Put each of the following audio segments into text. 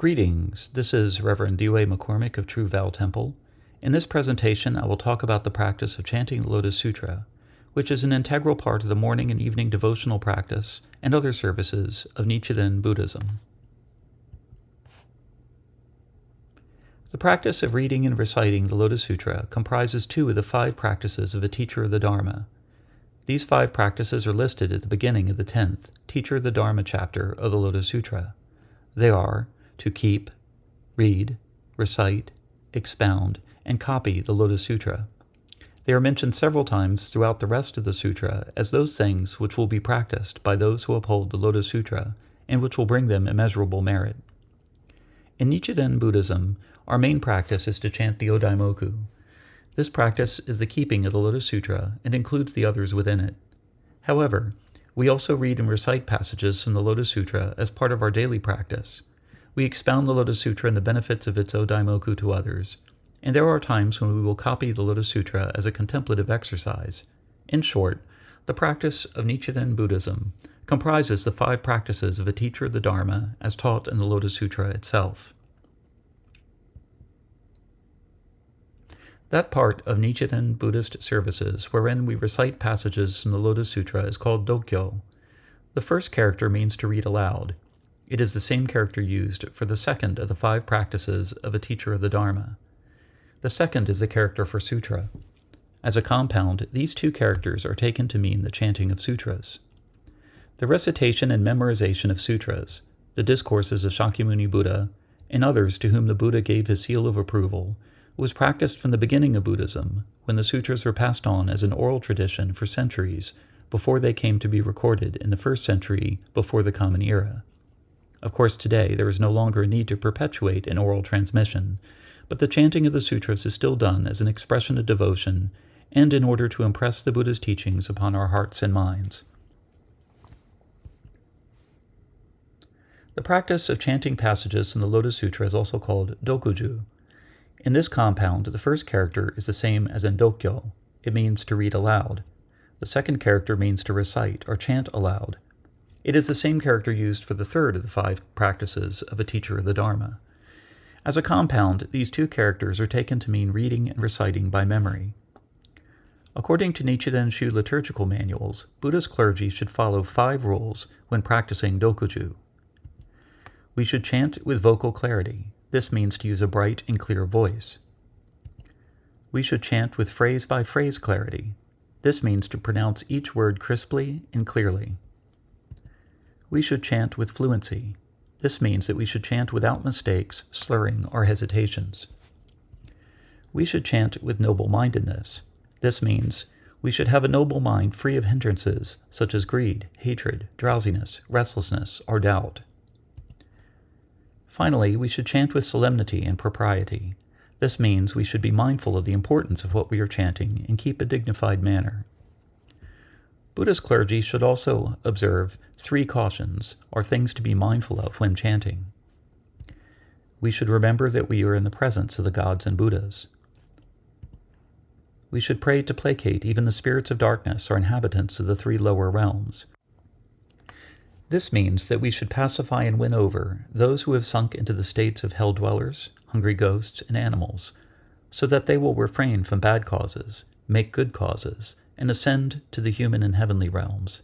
Greetings, this is Reverend Dewey McCormick of True Vow Temple. In this presentation, I will talk about the practice of chanting the Lotus Sutra, which is an integral part of the morning and evening devotional practice and other services of Nichiren Buddhism. The practice of reading and reciting the Lotus Sutra comprises two of the 5 practices of a teacher of the Dharma. These 5 practices are listed at the beginning of the 10th Teacher of the Dharma chapter of the Lotus Sutra. They are to keep, read, recite, expound, and copy the Lotus Sutra. They are mentioned several times throughout the rest of the sutra as those things which will be practiced by those who uphold the Lotus Sutra and which will bring them immeasurable merit. In Nichiren Buddhism, our main practice is to chant the Odaimoku. This practice is the keeping of the Lotus Sutra and includes the others within it. However, we also read and recite passages from the Lotus Sutra as part of our daily practice. We expound the Lotus Sutra and the benefits of its Odaimoku to others, and there are times when we will copy the Lotus Sutra as a contemplative exercise. In short, the practice of Nichiren Buddhism comprises the 5 practices of a teacher of the Dharma as taught in the Lotus Sutra itself. That part of Nichiren Buddhist services wherein we recite passages from the Lotus Sutra is called Dokyo. The first character means to read aloud. It is the same character used for the second of the 5 practices of a teacher of the Dharma. The second is the character for sutra. As a compound, these 2 characters are taken to mean the chanting of sutras. The recitation and memorization of sutras, the discourses of Shakyamuni Buddha, and others to whom the Buddha gave his seal of approval, was practiced from the beginning of Buddhism, when the sutras were passed on as an oral tradition for centuries before they came to be recorded in the 1st century before the Common Era. Of course, today there is no longer a need to perpetuate an oral transmission, but the chanting of the sutras is still done as an expression of devotion and in order to impress the Buddha's teachings upon our hearts and minds. The practice of chanting passages in the Lotus Sutra is also called dokuju. In this compound, the first character is the same as in dokyo. It means to read aloud. The second character means to recite or chant aloud. It is the same character used for the third of the 5 practices of a teacher of the Dharma. As a compound, these 2 characters are taken to mean reading and reciting by memory. According to Nichiren Shu liturgical manuals, Buddhist clergy should follow 5 rules when practicing dokuju. We should chant with vocal clarity. This means to use a bright and clear voice. We should chant with phrase-by-phrase clarity. This means to pronounce each word crisply and clearly. We should chant with fluency. This means that we should chant without mistakes, slurring, or hesitations. We should chant with noble-mindedness. This means we should have a noble mind free of hindrances such as greed, hatred, drowsiness, restlessness, or doubt. Finally, we should chant with solemnity and propriety. This means we should be mindful of the importance of what we are chanting and keep a dignified manner. Buddhist clergy should also observe 3 cautions, or things to be mindful of when chanting. We should remember that we are in the presence of the gods and Buddhas. We should pray to placate even the spirits of darkness or inhabitants of the 3 lower realms. This means that we should pacify and win over those who have sunk into the states of hell dwellers, hungry ghosts, and animals, so that they will refrain from bad causes, make good causes, and ascend to the human and heavenly realms.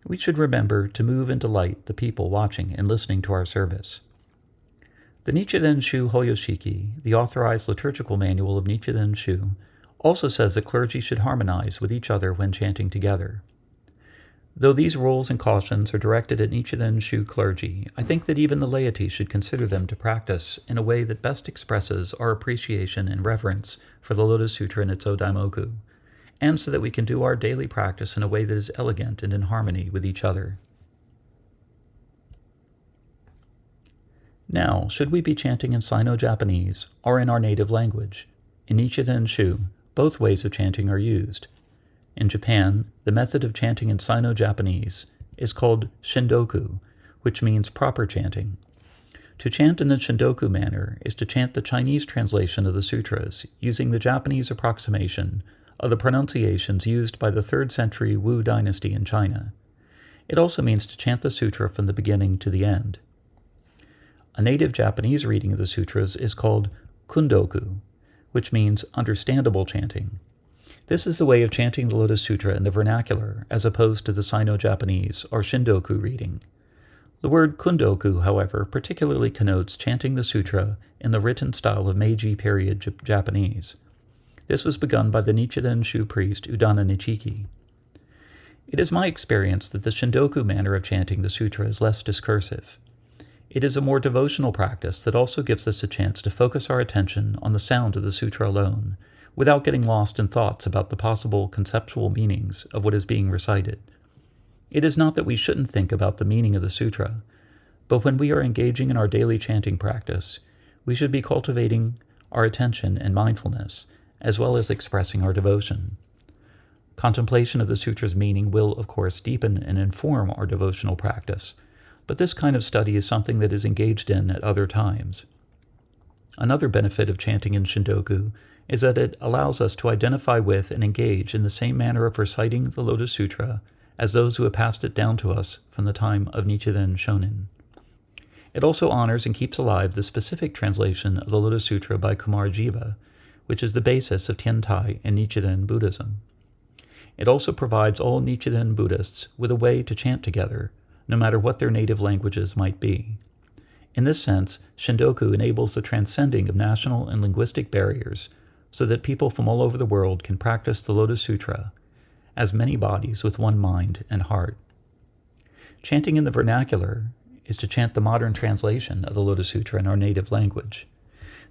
We should remember to move and delight the people watching and listening to our service. The Nichiren Shu Hoyoshiki, the authorized liturgical manual of Nichiren Shu, also says that clergy should harmonize with each other when chanting together. Though these rules and cautions are directed at Nichiren Shu clergy, I think that even the laity should consider them to practice in a way that best expresses our appreciation and reverence for the Lotus Sutra and its Odaimoku, and so that we can do our daily practice in a way that is elegant and in harmony with each other. Now, should we be chanting in Sino-Japanese or in our native language? In Nichiren Shu, both ways of chanting are used. In Japan, the method of chanting in Sino-Japanese is called shindoku, which means proper chanting. To chant in the shindoku manner is to chant the Chinese translation of the sutras using the Japanese approximation of the pronunciations used by the 3rd century Wu dynasty in China. It also means to chant the sutra from the beginning to the end. A native Japanese reading of the sutras is called kundoku, which means understandable chanting. This is the way of chanting the Lotus Sutra in the vernacular, as opposed to the Sino-Japanese or Shindoku reading. The word kundoku, however, particularly connotes chanting the sutra in the written style of Meiji period Japanese. This was begun by the Nichiren Shu priest Udana Nichiki. It is my experience that the Shindoku manner of chanting the sutra is less discursive. It is a more devotional practice that also gives us a chance to focus our attention on the sound of the sutra alone, without getting lost in thoughts about the possible conceptual meanings of what is being recited. It is not that we shouldn't think about the meaning of the sutra, but when we are engaging in our daily chanting practice, we should be cultivating our attention and mindfulness, as well as expressing our devotion. Contemplation of the sutra's meaning will, of course, deepen and inform our devotional practice, but this kind of study is something that is engaged in at other times. Another benefit of chanting in Shindoku is that it allows us to identify with and engage in the same manner of reciting the Lotus Sutra as those who have passed it down to us from the time of Nichiren Shonin. It also honors and keeps alive the specific translation of the Lotus Sutra by Kumara Jiva, which is the basis of Tiantai and Nichiren Buddhism. It also provides all Nichiren Buddhists with a way to chant together, no matter what their native languages might be. In this sense, Shindoku enables the transcending of national and linguistic barriers so that people from all over the world can practice the Lotus Sutra as many bodies with one mind and heart. Chanting in the vernacular is to chant the modern translation of the Lotus Sutra in our native language.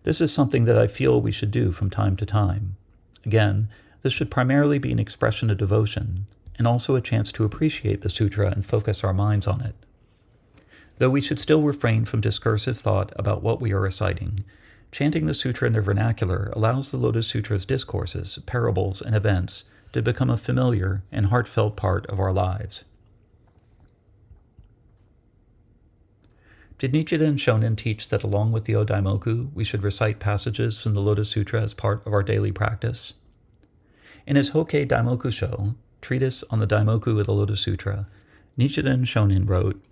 This is something that I feel we should do from time to time. Again, this should primarily be an expression of devotion, and also a chance to appreciate the sutra and focus our minds on it. Though we should still refrain from discursive thought about what we are reciting, chanting the sutra in the vernacular allows the Lotus Sutra's discourses, parables, and events to become a familiar and heartfelt part of our lives. Did Nichiren Shonin teach that along with the Odaimoku, we should recite passages from the Lotus Sutra as part of our daily practice? In his Hokkei Daimokusho, treatise on the Daimoku of the Lotus Sutra, Nichiren Shonin wrote,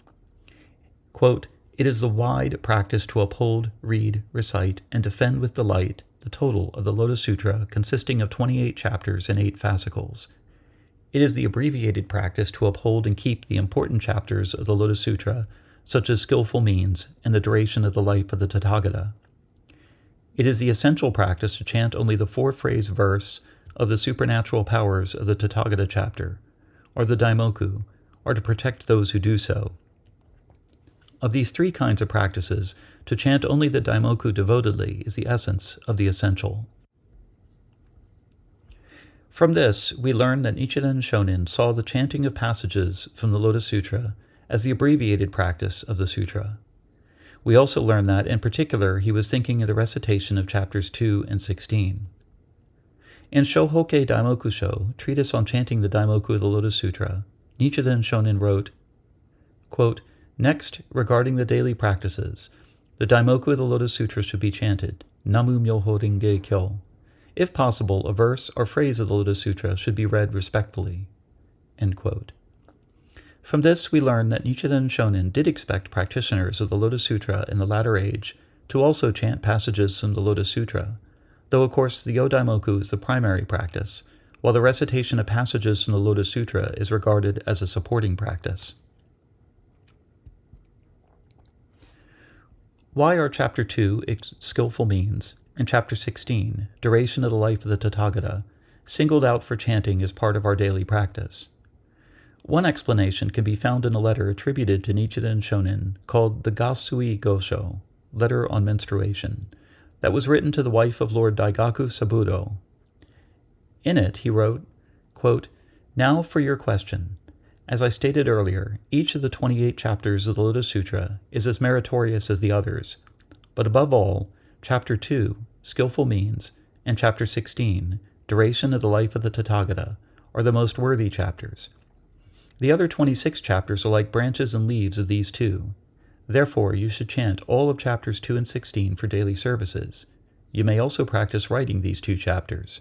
quote, "It is the wide practice to uphold, read, recite, and defend with delight the total of the Lotus Sutra consisting of 28 chapters and 8 fascicles. It is the abbreviated practice to uphold and keep the important chapters of the Lotus Sutra, such as skillful means and the duration of the life of the Tathagata. It is the essential practice to chant only the 4-phrase verse of the supernatural powers of the Tathagata chapter, or the Daimoku, or to protect those who do so. Of these 3 kinds of practices, to chant only the Daimoku devotedly is the essence of the essential." From this, we learn that Nichiren Shonin saw the chanting of passages from the Lotus Sutra as the abbreviated practice of the sutra. We also learn that, in particular, he was thinking of the recitation of chapters 2 and 16. In Shohokkei Daimokusho, treatise on chanting the Daimoku of the Lotus Sutra, Nichiren Shonin wrote, quote, "Next, regarding the daily practices, the Daimoku of the Lotus Sutra should be chanted, Namu Myoho Renge Kyo. If possible, a verse or phrase of the Lotus Sutra should be read respectfully." End quote. From this, we learn that Nichiren Shonin did expect practitioners of the Lotus Sutra in the latter age to also chant passages from the Lotus Sutra, though of course the Odaimoku is the primary practice, while the recitation of passages from the Lotus Sutra is regarded as a supporting practice. Why are Chapter 2, Skillful Means, and Chapter 16, Duration of the Life of the Tathagata, singled out for chanting as part of our daily practice? One explanation can be found in a letter attributed to Nichiren Shonin called the Gasui Gosho, Letter on Menstruation, that was written to the wife of Lord Daigaku Sabudo. In it, he wrote, quote, "Now for your question. As I stated earlier, each of the 28 chapters of the Lotus Sutra is as meritorious as the others, but above all, Chapter 2, Skillful Means, and Chapter 16, Duration of the Life of the Tathagata, are the most worthy chapters. The other 26 chapters are like branches and leaves of these 2. Therefore, you should chant all of chapters 2 and 16 for daily services. You may also practice writing these 2 chapters.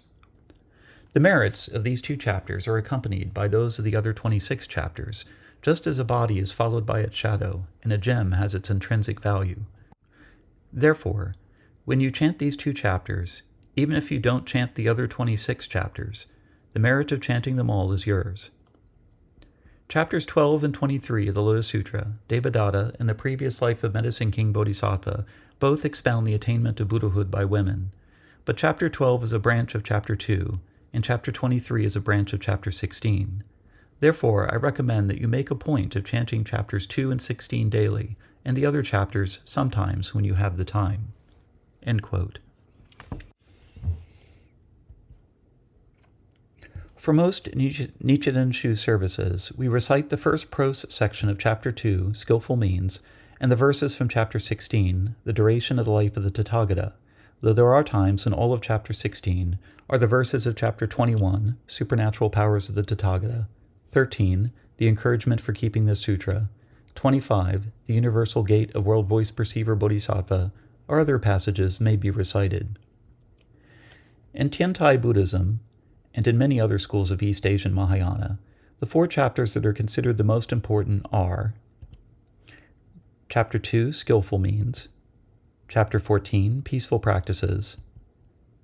The merits of these 2 chapters are accompanied by those of the other 26 chapters, just as a body is followed by its shadow, and a gem has its intrinsic value. Therefore, when you chant these 2 chapters, even if you don't chant the other 26 chapters, the merit of chanting them all is yours. Chapters 12 and 23 of the Lotus Sutra, Devadatta and the previous life of Medicine King Bodhisattva both expound the attainment of Buddhahood by women, but Chapter 12 is a branch of Chapter 2, and Chapter 23 is a branch of Chapter 16. Therefore, I recommend that you make a point of chanting Chapters 2 and 16 daily, and the other chapters sometimes when you have the time." End quote. For most Nichiren Shu services, we recite the first prose section of Chapter 2, Skillful Means, and the verses from Chapter 16, the duration of the life of the Tathagata, though there are times when all of Chapter 16 are the verses of Chapter 21, Supernatural Powers of the Tathagata, 13, the encouragement for keeping the sutra, 25, the universal gate of world voice perceiver bodhisattva, or other passages may be recited. In Tiantai Buddhism, and in many other schools of East Asian Mahayana, the 4 chapters that are considered the most important are Chapter 2, Skillful Means, Chapter 14, Peaceful Practices,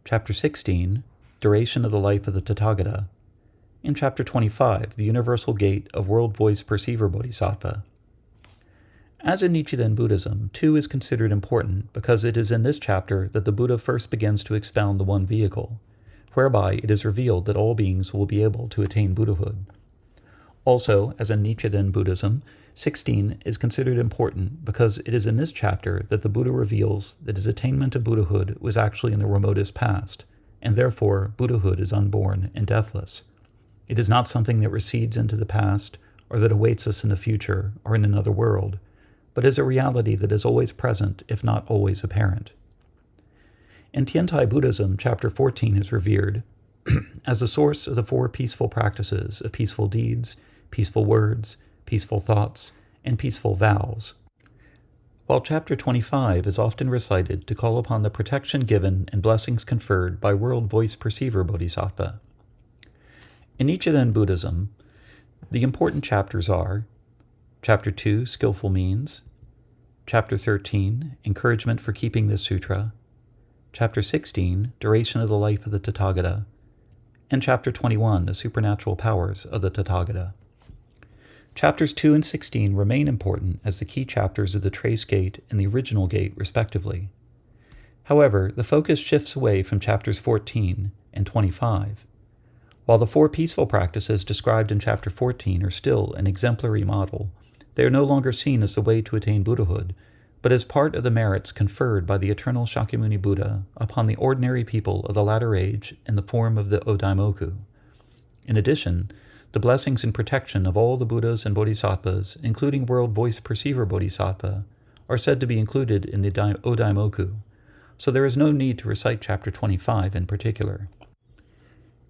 Chapter 16, Duration of the Life of the Tathagata, and Chapter 25, the Universal Gate of World Voice Perceiver Bodhisattva. As in Nichiren Buddhism, 2 is considered important because it is in this chapter that the Buddha first begins to expound the one vehicle, whereby it is revealed that all beings will be able to attain Buddhahood. Also, as in Nichiren Buddhism, 16 is considered important because it is in this chapter that the Buddha reveals that his attainment of Buddhahood was actually in the remotest past, and therefore Buddhahood is unborn and deathless. It is not something that recedes into the past, or that awaits us in the future, or in another world, but is a reality that is always present, if not always apparent. In Tiantai Buddhism, Chapter 14 is revered as the source of the 4 peaceful practices of peaceful deeds, peaceful words, peaceful thoughts, and peaceful vows, while Chapter 25 is often recited to call upon the protection given and blessings conferred by World Voice Perceiver Bodhisattva. In Nichiren Buddhism, the important chapters are Chapter 2, Skillful Means, Chapter 13, Encouragement for Keeping the Sutra, Chapter 16, Duration of the Life of the Tathagata, and Chapter 21, the Supernatural Powers of the Tathagata. Chapters 2 and 16 remain important as the key chapters of the Trace Gate and the Original Gate, respectively. However, the focus shifts away from Chapters 14 and 25. While the 4 peaceful practices described in Chapter 14 are still an exemplary model, they are no longer seen as the way to attain Buddhahood, but as part of the merits conferred by the eternal Shakyamuni Buddha upon the ordinary people of the latter age in the form of the Odaimoku. In addition, the blessings and protection of all the Buddhas and Bodhisattvas, including World Voice Perceiver Bodhisattva, are said to be included in the Odaimoku, so there is no need to recite Chapter 25 in particular.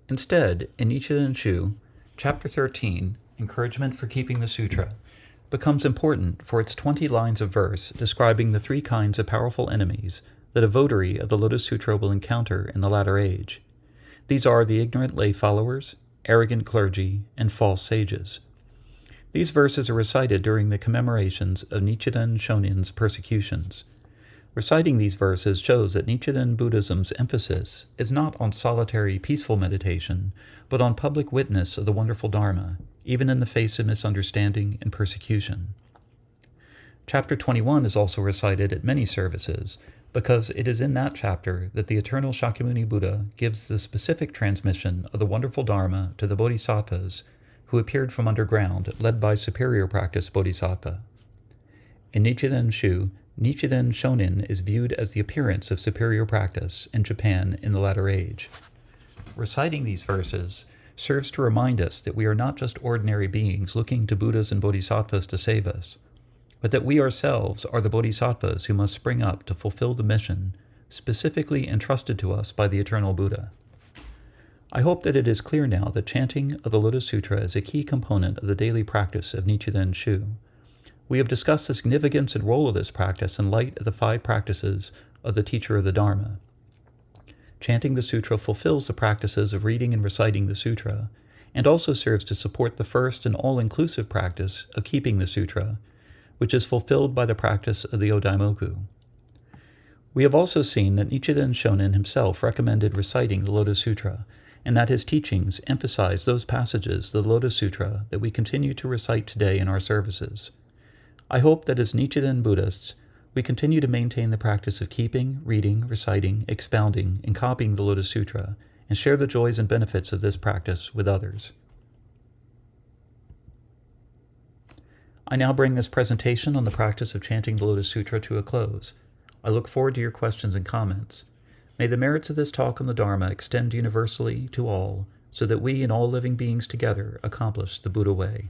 Instead, in Nichiren Shu, Chapter 13, Encouragement for Keeping the Sutra, becomes important for its 20 lines of verse describing the 3 kinds of powerful enemies that a votary of the Lotus Sutra will encounter in the latter age. These are the ignorant lay followers, arrogant clergy, and false sages. These verses are recited during the commemorations of Nichiren Shonin's persecutions. Reciting these verses shows that Nichiren Buddhism's emphasis is not on solitary, peaceful meditation, but on public witness of the wonderful Dharma, even in the face of misunderstanding and persecution. Chapter 21 is also recited at many services, because it is in that chapter that the eternal Shakyamuni Buddha gives the specific transmission of the wonderful Dharma to the Bodhisattvas who appeared from underground, led by superior practice Bodhisattva. In Nichiren Shu, Nichiren Shonin is viewed as the appearance of superior practice in Japan in the latter age. Reciting these verses serves to remind us that we are not just ordinary beings looking to Buddhas and Bodhisattvas to save us, but that we ourselves are the Bodhisattvas who must spring up to fulfill the mission specifically entrusted to us by the eternal Buddha. I hope that it is clear now that chanting of the Lotus Sutra is a key component of the daily practice of Nichiren Shu. We have discussed the significance and role of this practice in light of the 5 practices of the teacher of the Dharma. Chanting the sutra fulfills the practices of reading and reciting the sutra, and also serves to support the first and all-inclusive practice of keeping the sutra, which is fulfilled by the practice of the Odaimoku. We have also seen that Nichiren Shonin himself recommended reciting the Lotus Sutra, and that his teachings emphasize those passages of the Lotus Sutra that we continue to recite today in our services. I hope that as Nichiren Buddhists, we continue to maintain the practice of keeping, reading, reciting, expounding, and copying the Lotus Sutra, and share the joys and benefits of this practice with others. I now bring this presentation on the practice of chanting the Lotus Sutra to a close. I look forward to your questions and comments. May the merits of this talk on the Dharma extend universally to all, so that we and all living beings together accomplish the Buddha way.